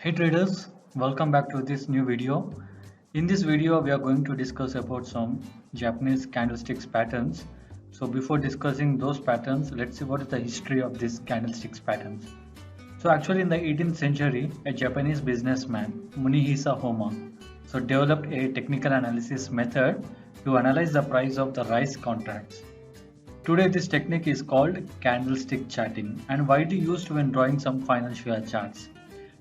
Hey traders, welcome back to this new video. In this video, we are going to discuss about some Japanese candlesticks patterns. So before discussing those patterns, let's see what is the history of these candlesticks patterns. So actually in the 18th century, a Japanese businessman, Munihisa Homa, developed a technical analysis method to analyze the price of the rice contracts. Today this technique is called candlestick charting and widely used when drawing some financial charts.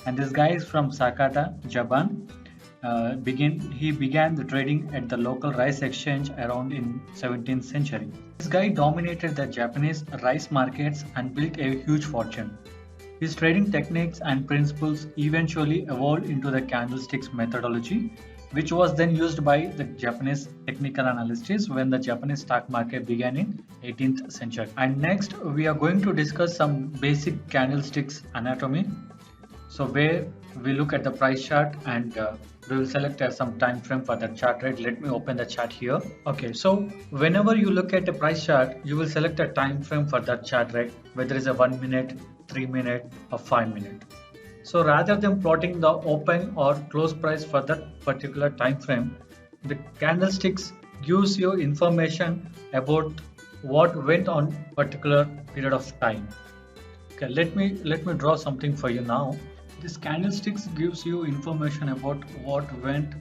And this guy is from Sakata, Japan. He began the trading at the local rice exchange around in 17th century. This guy dominated the Japanese rice markets and built a huge fortune. His trading techniques and principles eventually evolved into the candlesticks methodology, which was then used by the Japanese technical analysts when the Japanese stock market began in 18th century. And next, we are going to discuss some basic candlesticks anatomy. So where we look at the price chart and we will select some time frame for the chart, right? Let me open the chart here. Okay, so whenever you look at the price chart, you will select a time frame for that chart, right? Whether it's a 1 minute, 3 minute or 5 minute. So rather than plotting the open or close price for that particular time frame, the candlesticks gives you information about what went on particular period of time. Okay, let me draw something for you now. This candlesticks gives you information about what went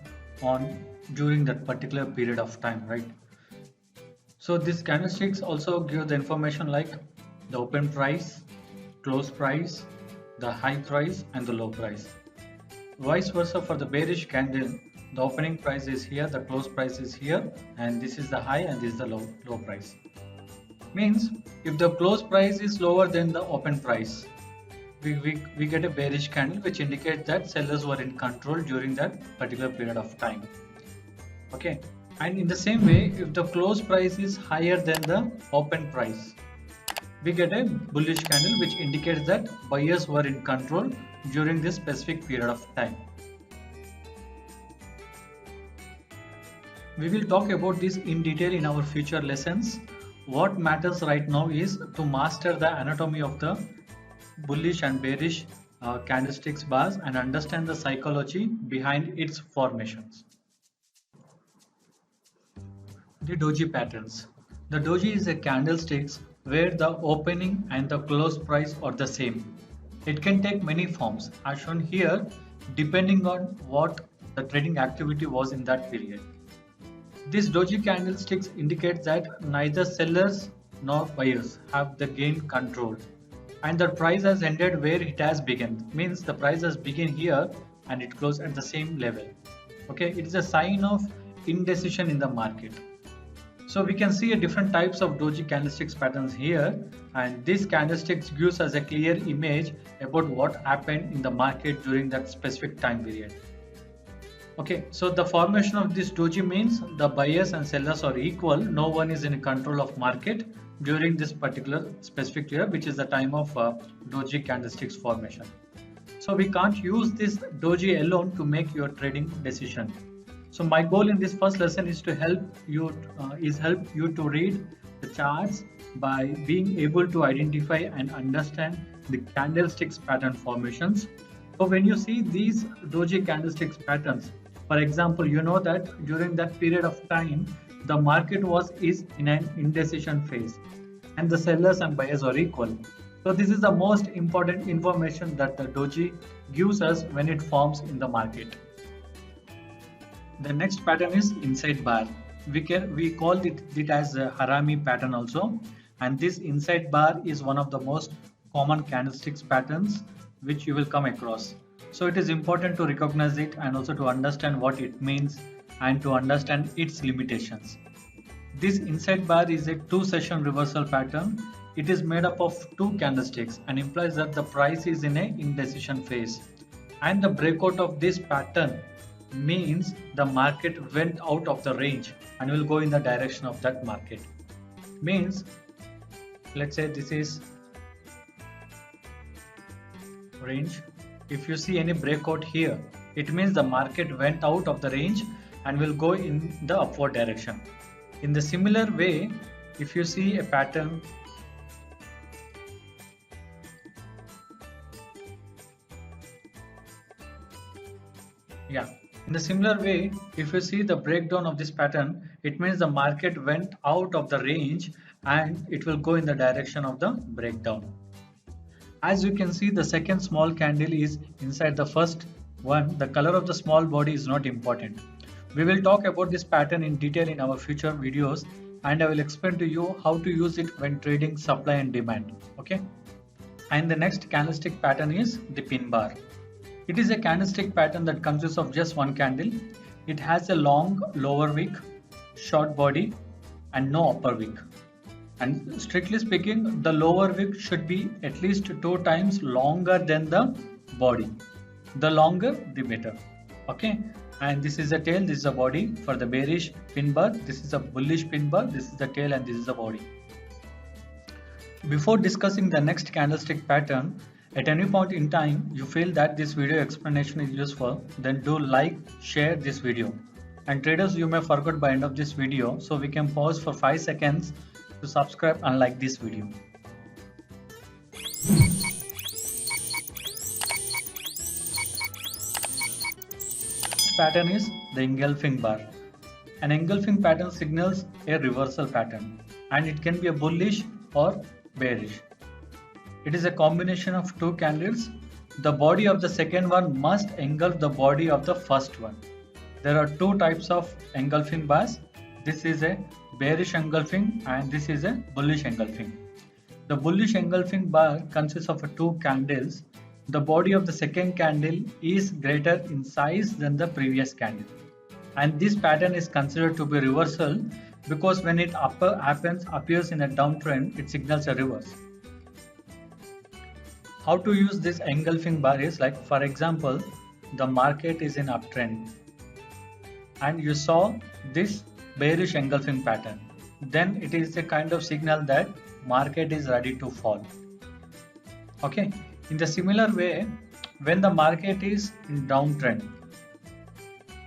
on during that particular period of time, right? So these candlesticks also give the information like the open price, close price, the high price and the low price. Vice versa for the bearish candle, the opening price is here, the close price is here, and this is the high and this is the low price. Means if the close price is lower than the open price, we get a bearish candle, which indicates that sellers were in control during that particular period of time. Okay, and in the same way, if the close price is higher than the open price, we get a bullish candle, which indicates that buyers were in control during this specific period of time. We will talk about this in detail in our future lessons. What matters right now is to master the anatomy of the bullish and bearish candlesticks bars and understand the psychology behind its formations. The doji patterns. The doji is a candlesticks where the opening and the close price are the same. It can take many forms as shown here depending on what the trading activity was in that period. This doji candlesticks indicates that neither sellers nor buyers have the gain control, and the price has ended where it has begun. Means the price has begun here and it closed at the same level. Okay, it is a sign of indecision in the market. So we can see a different types of doji candlesticks patterns here, and this candlesticks gives us a clear image about what happened in the market during that specific time period. Okay, so the formation of this doji means the buyers and sellers are equal. No one is in control of market during this particular specific period, which is the time of doji candlesticks formation. So we can't use this doji alone to make your trading decision. So my goal in this first lesson is to help you to read the charts by being able to identify and understand the candlesticks pattern formations. So when you see these doji candlesticks patterns, for example, you know that during that period of time, the market is in an indecision phase and the sellers and buyers are equal. So this is the most important information that the doji gives us when it forms in the market. The next pattern is inside bar. We call it as a Harami pattern also, and this inside bar is one of the most common candlesticks patterns which you will come across. So it is important to recognize it and also to understand what it means and to understand its limitations. This inside bar is a 2-session reversal pattern. It is made up of 2 candlesticks and implies that the price is in a indecision phase. And the breakout of this pattern means the market went out of the range and will go in the direction of that market. Means, let's say this is range. If you see any breakout here, it means the market went out of the range and will go in the upward direction. In the similar way, if you see a pattern Yeah. In a similar way, if you see the breakdown of this pattern, it means the market went out of the range and it will go in the direction of the breakdown. As you can see, the second small candle is inside the first one. The color of the small body is not important. We will talk about this pattern in detail in our future videos, and I will explain to you how to use it when trading supply and demand. Okay. And the next candlestick pattern is the pin bar. It is a candlestick pattern that consists of just one candle. It has a long lower wick, short body, and no upper wick. And strictly speaking, the lower wick should be at least 2 times longer than the body. The longer, the better. Okay. And this is the tail, this is the body for the bearish pin bar. This is a bullish pin bar, this is the tail, and this is the body. Before discussing the next candlestick pattern, at any point in time you feel that this video explanation is useful, then do like, share this video. And traders, you may forget by end of this video, so we can pause for 5 seconds to subscribe and like this video. Pattern is the engulfing bar. An engulfing pattern signals a reversal pattern, and it can be a bullish or bearish. It is a combination of two candles. The body of the second one must engulf the body of the first one. There are two types of engulfing bars. This is a bearish engulfing and this is a bullish engulfing. The bullish engulfing bar consists of two candles. The body of the second candle is greater in size than the previous candle. And this pattern is considered to be reversal because when it appears in a downtrend, it signals a reverse. How to use this engulfing bar is like, for example, the market is in uptrend and you saw this bearish engulfing pattern. Then it is a kind of signal that market is ready to fall. Okay. In the similar way, when the market is in downtrend,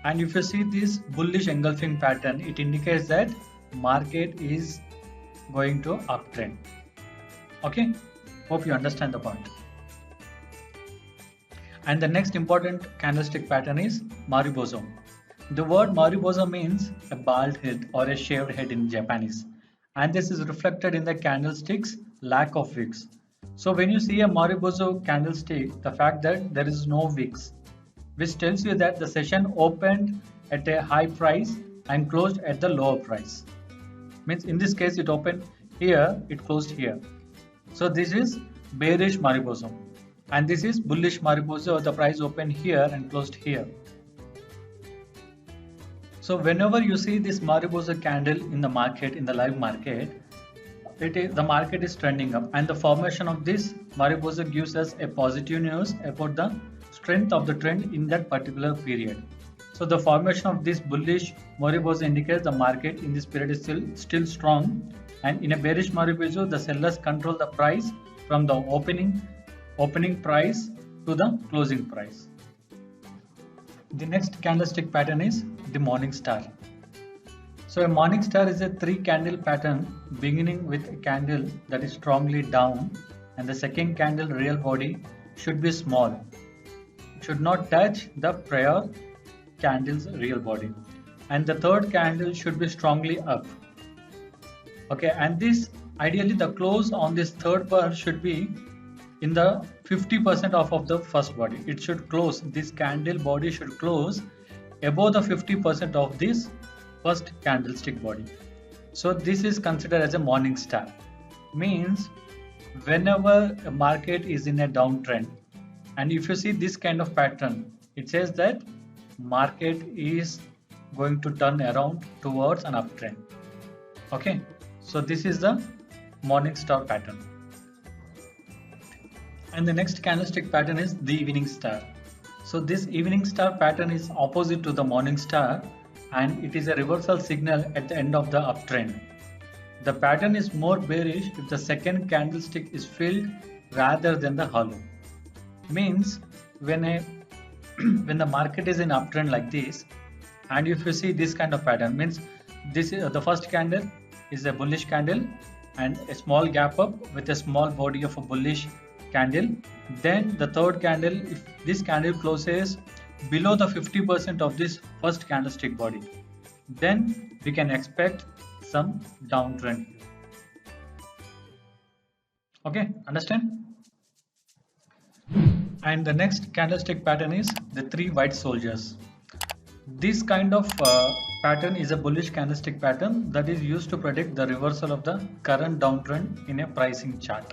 and if you see this bullish engulfing pattern, it indicates that market is going to uptrend. Okay. Hope you understand the point. And the next important candlestick pattern is Mariposa. The word Mariposa means a bald head or a shaved head in Japanese. And this is reflected in the candlestick's lack of wicks. So when you see a Mariposa candlestick, the fact that there is no wicks, which tells you that the session opened at a high price and closed at the lower price. Means in this case it opened here, it closed here. So this is bearish Mariposa. And this is bullish Mariposa, the price opened here and closed here. So whenever you see this Mariposa candle in the market, in the live market, the market is trending up, and the formation of this Mariposa gives us a positive news about the strength of the trend in that particular period. So the formation of this bullish Mariposa indicates the market in this period is still strong, and in a bearish Mariposa, the sellers control the price from the opening price to the closing price. The next candlestick pattern is the morning star. So a morning star is a 3-candle pattern beginning with a candle that is strongly down, and the second candle real body should be small. It should not touch the prior candle's real body, and the third candle should be strongly up. Okay, and this ideally the close on this third bar should be in the 50% off of the first body. It should close, this candle body should close above the 50% of this first candlestick body. So this is considered as a morning star. Means whenever a market is in a downtrend, and if you see this kind of pattern, it says that market is going to turn around towards an uptrend. Okay, so this is the morning star pattern. And the next candlestick pattern is the evening star. So this evening star pattern is opposite to the morning star, and it is a reversal signal at the end of the uptrend. The pattern is more bearish if the second candlestick is filled rather than the hollow. Means when the market is in uptrend like this, and if you see this kind of pattern, means this is the first candle is a bullish candle and a small gap up with a small body of a bullish candle. Then the third candle, if this candle closes below the 50% of this first candlestick body, then we can expect some downtrend. Okay, understand? And the next candlestick pattern is the three white soldiers. This kind of pattern is a bullish candlestick pattern that is used to predict the reversal of the current downtrend in a pricing chart.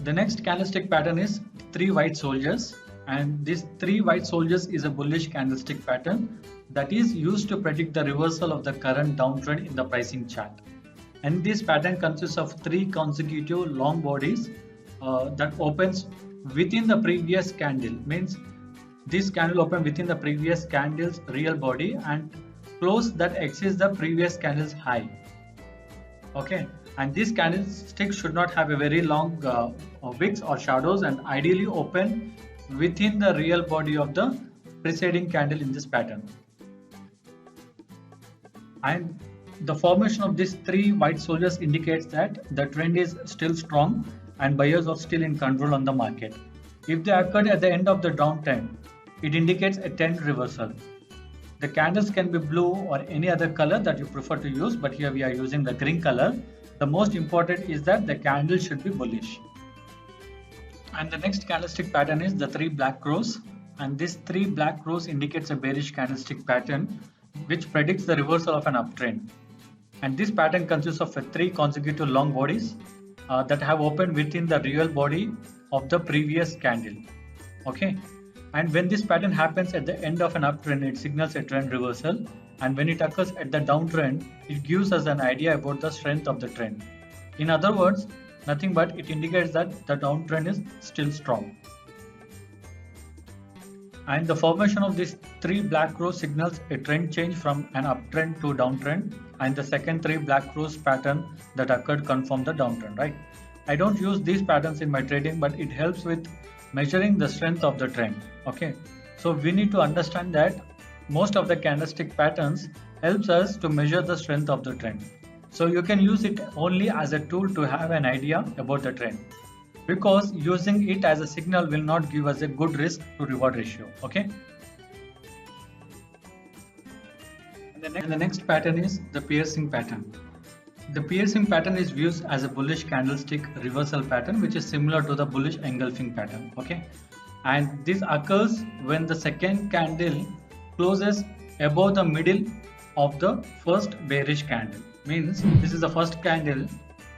The next candlestick pattern is three white soldiers, and this three white soldiers is a bullish candlestick pattern that is used to predict the reversal of the current downtrend in the pricing chart. And this pattern consists of three consecutive long bodies that opens within the previous candle, means this candle open within the previous candle's real body and close that exceeds the previous candle's high. Okay, and this candlestick should not have a very long wicks or shadows and ideally open within the real body of the preceding candle in this pattern. And the formation of these three white soldiers indicates that the trend is still strong and buyers are still in control on the market. If they occurred at the end of the downtrend, it indicates a trend reversal. The candles can be blue or any other color that you prefer to use, but here we are using the green color. The most important is that the candle should be bullish. And the next candlestick pattern is the three black crows, and this three black crows indicates a bearish candlestick pattern which predicts the reversal of an uptrend. And this pattern consists of three consecutive long bodies that have opened within the real body of the previous candle. Okay, and when this pattern happens at the end of an uptrend, it signals a trend reversal, and when it occurs at the downtrend, it gives us an idea about the strength of the trend. In other words, nothing but it indicates that the downtrend is still strong. And the formation of these three black crows signals a trend change from an uptrend to downtrend, and the second three black crows pattern that occurred confirm the downtrend, right? I don't use these patterns in my trading, but it helps with measuring the strength of the trend. Okay, so we need to understand that most of the candlestick patterns helps us to measure the strength of the trend. So you can use it only as a tool to have an idea about the trend, because using it as a signal will not give us a good risk to reward ratio. Okay, and the next pattern is the piercing pattern. The piercing pattern is used as a bullish candlestick reversal pattern, which is similar to the bullish engulfing pattern. Okay, and this occurs when the second candle closes above the middle of the first bearish candle. Means this is the first candle,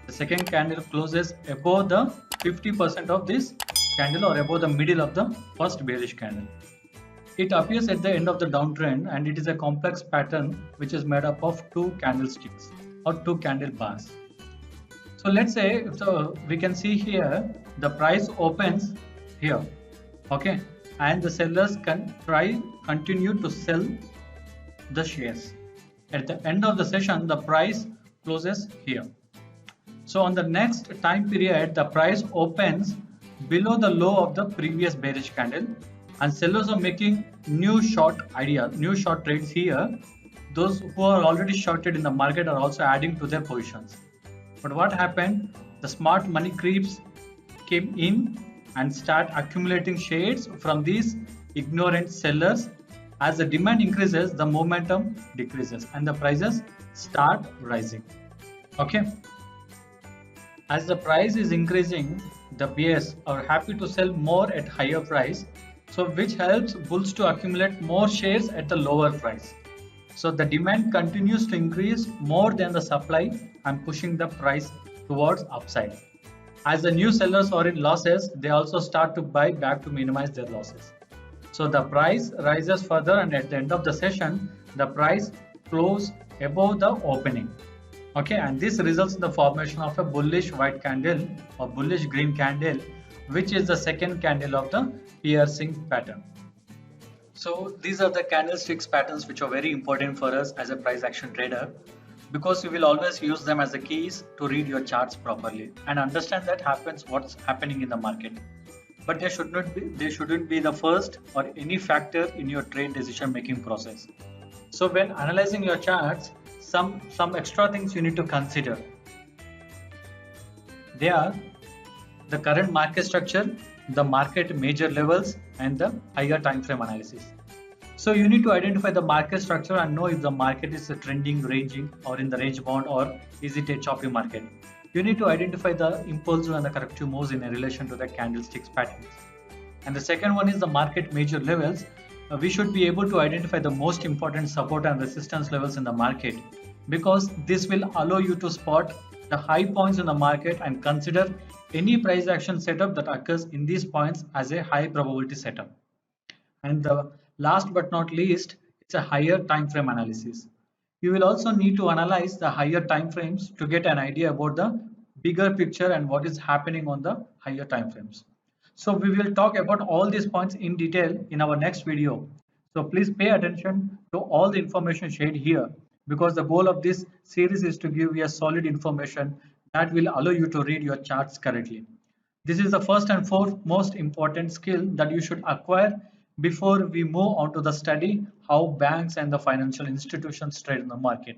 the second candle closes above the 50% of this candle or above the middle of the first bearish candle. It appears at the end of the downtrend, and it is a complex pattern which is made up of two candlesticks or two candle bars. So let's say, so we can see here the price opens here, okay, and the sellers can continue to sell the shares. At the end of the session, the price closes here. So on the next time period, the price opens below the low of the previous bearish candle, and sellers are making new short trades here. Those who are already shorted in the market are also adding to their positions. But what happened? The smart money creeps came in and start accumulating shares from these ignorant sellers. As the demand increases, the momentum decreases and the prices start rising. Okay. As the price is increasing, the bears are happy to sell more at higher price, so which helps bulls to accumulate more shares at the lower price. So the demand continues to increase more than the supply and pushing the price towards upside. As the new sellers are in losses, they also start to buy back to minimize their losses. So the price rises further, and at the end of the session, the price closes above the opening. Okay, and this results in the formation of a bullish white candle or bullish green candle, which is the second candle of the piercing pattern. So these are the candlesticks patterns which are very important for us as a price action trader, because you will always use them as the keys to read your charts properly and understand what's happening in the market. But they shouldn't be the first or any factor in your trade decision making process. So when analyzing your charts, some extra things you need to consider. They are the current market structure the market major levels, and the higher time frame analysis. So you need to identify the market structure and know if the market is a trending, ranging, or in the range bound, or is it a choppy market. You need to identify the impulsive and the corrective moves in relation to the candlesticks patterns. And the second one is the market major levels. We should be able to identify the most important support and resistance levels in the market, because this will allow you to spot the high points in the market and consider any price action setup that occurs in these points as a high probability setup. And the last but not least, it's a higher time frame analysis. You will also need to analyze the higher time frames to get an idea about the bigger picture and what is happening on the higher time frames. So we will talk about all these points in detail in our next video. So please pay attention to all the information shared here, because the goal of this series is to give you a solid information that will allow you to read your charts correctly. This is the first and foremost important skill that you should acquire before we move on to the study how banks and the financial institutions trade in the market.